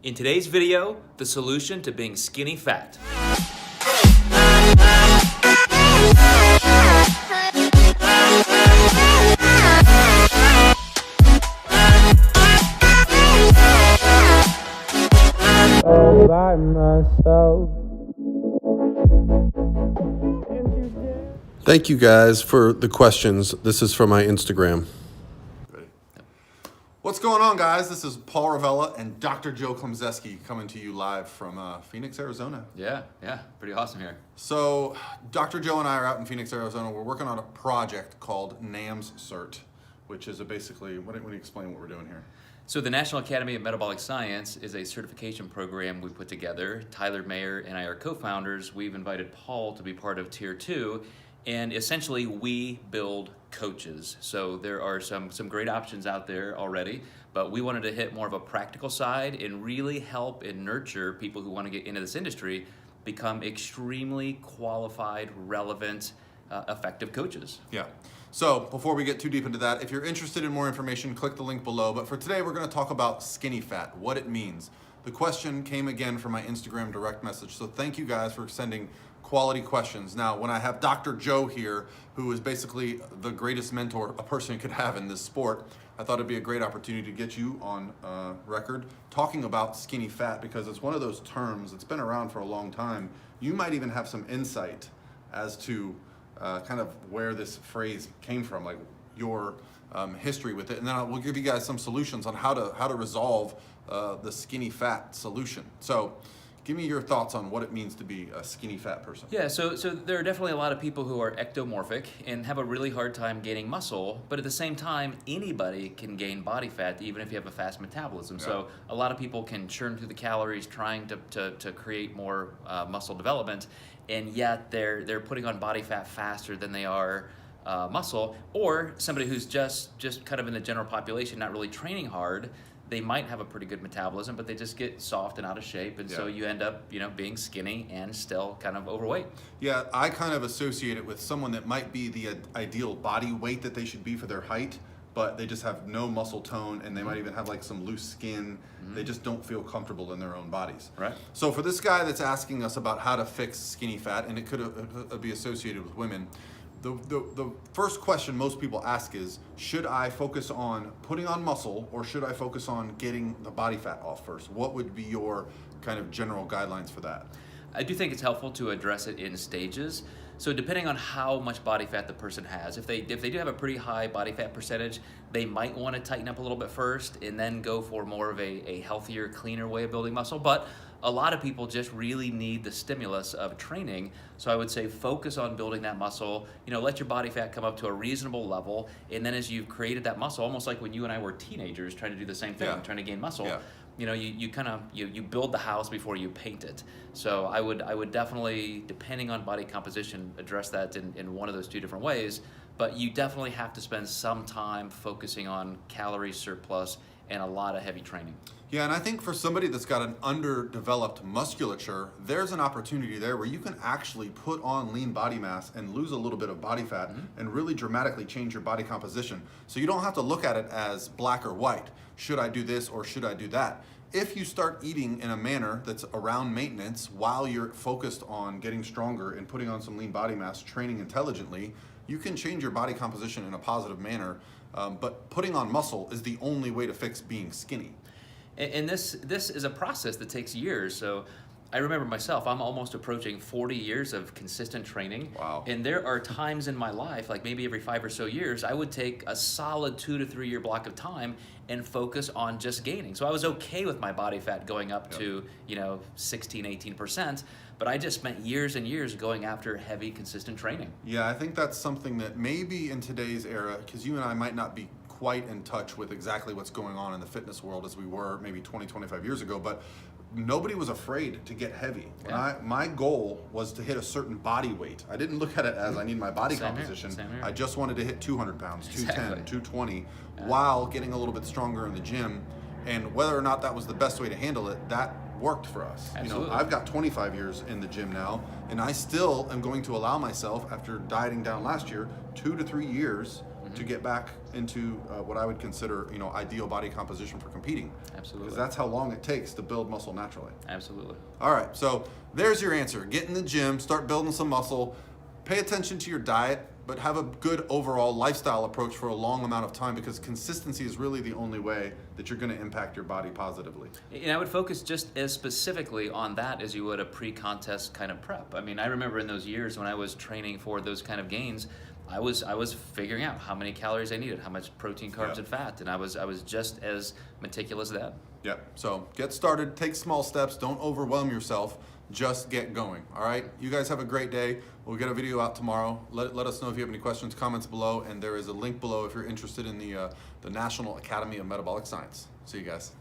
In today's video, the solution to being skinny fat. All by myself. Thank you guys for the questions. This is from my Instagram. Ready? What's going on, guys? This is Paul Revelia and Dr. Joe Klemczewski coming to you live from Phoenix, Arizona. Yeah, pretty awesome here. So Dr. Joe and I are out in Phoenix, Arizona. We're working on a project called NAMS Cert, which is basically, what do you explain what we're doing here? So the National Academy of Metabolic Science is a certification program we put together. Tyler Mayer and I are co-founders. We've invited Paul to be part of Tier 2, and essentially we build coaches. So there are some great options out there already, but we wanted to hit more of a practical side and really help and nurture people who want to get into this industry become extremely qualified, relevant, effective coaches. Yeah. So before we get too deep into that, if you're interested in more information, click the link below. But for today, we're going to talk about skinny fat, what it means. The question came again from my Instagram direct message. So thank you guys for sending quality questions. Now, when I have Dr. Joe here, who is basically the greatest mentor a person could have in this sport, I thought it'd be a great opportunity to get you on record talking about skinny fat, because it's one of those terms that's been around for a long time. You might even have some insight as to kind of where this phrase came from, like your history with it, and then we'll give you guys some solutions on how to resolve the skinny fat solution. So give me your thoughts on what it means to be a skinny fat person. Yeah, so there are definitely a lot of people who are ectomorphic and have a really hard time gaining muscle, but at the same time, anybody can gain body fat even if you have a fast metabolism. Yeah. So a lot of people can churn through the calories trying to create more muscle development, and yet they're putting on body fat faster than they are muscle. Or somebody who's just kind of in the general population, not really training hard, they might have a pretty good metabolism, but they just get soft and out of shape, and so you end up, being skinny and still kind of overweight. Yeah, I kind of associate it with someone that might be the ideal body weight that they should be for their height, but they just have no muscle tone, and they might even have like some loose skin. They just don't feel comfortable in their own bodies. Right. So for this guy that's asking us about how to fix skinny fat, and it could be associated with women, the first question most people ask is, should I focus on putting on muscle, or should I focus on getting the body fat off first? What would be your kind of general guidelines for that? I do think it's helpful to address it in stages. So depending on how much body fat the person has, if they do have a pretty high body fat percentage, they might want to tighten up a little bit first and then go for more of a healthier, cleaner way of building muscle. But a lot of people just really need the stimulus of training. So I would say focus on building that muscle, let your body fat come up to a reasonable level. And then as you've created that muscle, almost like when you and I were teenagers trying to do the same thing, trying to gain muscle, you build the house before you paint it. So I would definitely, depending on body composition, address that in one of those two different ways. But you definitely have to spend some time focusing on calorie surplus and a lot of heavy training. Yeah, and I think for somebody that's got an underdeveloped musculature, there's an opportunity there where you can actually put on lean body mass and lose a little bit of body fat and really dramatically change your body composition. So you don't have to look at it as black or white. Should I do this or should I do that? If you start eating in a manner that's around maintenance while you're focused on getting stronger and putting on some lean body mass, training intelligently, you can change your body composition in a positive manner. But putting on muscle is the only way to fix being skinny. And this is a process that takes years. So I remember myself, I'm almost approaching 40 years of consistent training. Wow. And there are times in my life, like maybe every 5 or so years, I would take a solid 2 to 3 year block of time and focus on just gaining. So I was okay with my body fat going up to, 16, 18%, but I just spent years and years going after heavy, consistent training. Yeah, I think that's something that maybe in today's era, because you and I might not be quite in touch with exactly what's going on in the fitness world as we were maybe 20, 25 years ago, but nobody was afraid to get heavy. My goal was to hit a certain body weight. I didn't look at it as I need my body composition. Same here. I just wanted to hit 200 pounds, 210, 220, Yeah. while getting a little bit stronger in the gym. And whether or not that was the best way to handle it, that worked for us. Absolutely. I've got 25 years in the gym now, and I still am going to allow myself, after dieting down last year, 2 to 3 years to get back into what I would consider, ideal body composition for competing. Absolutely. Because that's how long it takes to build muscle naturally. Absolutely. All right, so there's your answer. Get in the gym, start building some muscle, pay attention to your diet, but have a good overall lifestyle approach for a long amount of time, because consistency is really the only way that you're going to impact your body positively. And I would focus just as specifically on that as you would a pre-contest kind of prep. I mean, I remember in those years when I was training for those kind of gains, I was figuring out how many calories I needed, how much protein, carbs, and fat, and I was just as meticulous then. Yep. So get started, take small steps, don't overwhelm yourself, just get going. All right. You guys have a great day. We'll get a video out tomorrow. Let us know if you have any questions, comments below, and there is a link below if you're interested in the National Academy of Metabolic Science. See you guys.